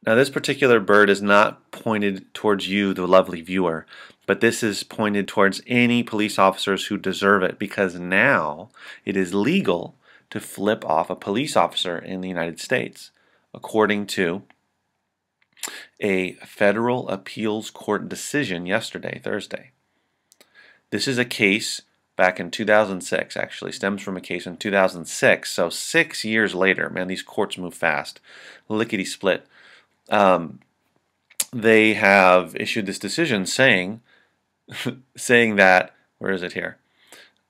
Now this particular bird is not pointed towards you, the lovely viewer, but this is pointed towards any police officers who deserve it, because now it is legal to flip off a police officer in the United States, according to a federal appeals court decision yesterday, Thursday. This is a case back in 2006, actually, stems from a case in 2006, so 6 years later. Man, these courts move fast. Lickety-split. They have issued this decision saying that, where is it here?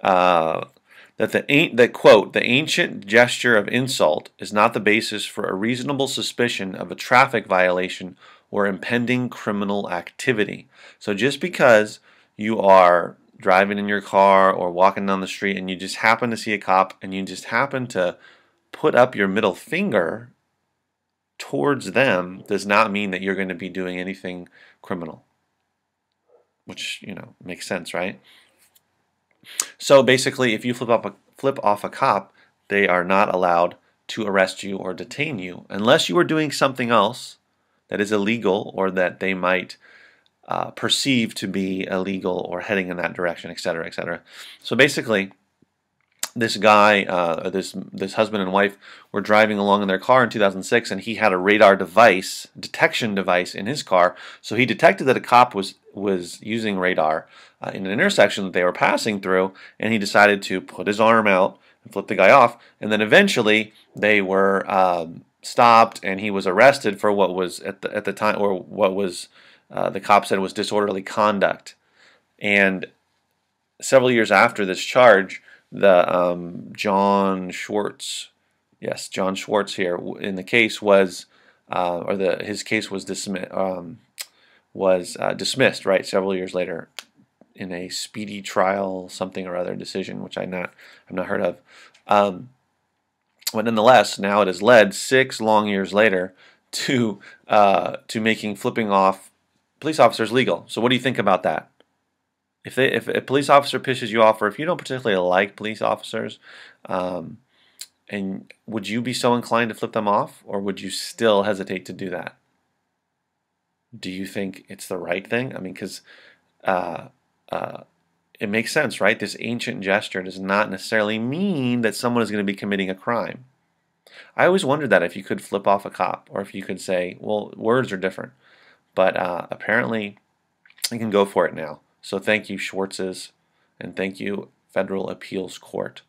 That quote, the ancient gesture of insult is not the basis for a reasonable suspicion of a traffic violation or impending criminal activity. So just because you are driving in your car or walking down the street and you just happen to see a cop and you just happen to put up your middle finger towards them does not mean that you're going to be doing anything criminal, which, you know, makes sense, right? So basically, if you flip off a cop, they are not allowed to arrest you or detain you unless you are doing something else that is illegal or that they might perceive to be illegal or heading in that direction, etc., etc. So basically, this guy, this husband and wife, were driving along in their car in 2006, and he had a radar detection device in his car. So he detected that a cop was using radar in an intersection that they were passing through, and he decided to put his arm out and flip the guy off. And then eventually they were stopped, and he was arrested for what was at the time, or what was the cop said was disorderly conduct. And several years after this charge, the John Swartz, yes, John Swartz here in the case was, his case was dismissed, right? Several years later, in a speedy trial something or other decision, which I've not heard of. But nonetheless, now it has led 6 long years later to making flipping off police officers legal. So what do you think about that? If a police officer pisses you off, or if you don't particularly like police officers, and would you be so inclined to flip them off, or would you still hesitate to do that? Do you think it's the right thing? I mean, because it makes sense, right? This ancient gesture does not necessarily mean that someone is going to be committing a crime. I always wondered that if you could flip off a cop, or if you could say, well, words are different. But apparently, you can go for it now. So thank you, Schwartzes, and thank you, Federal Appeals Court.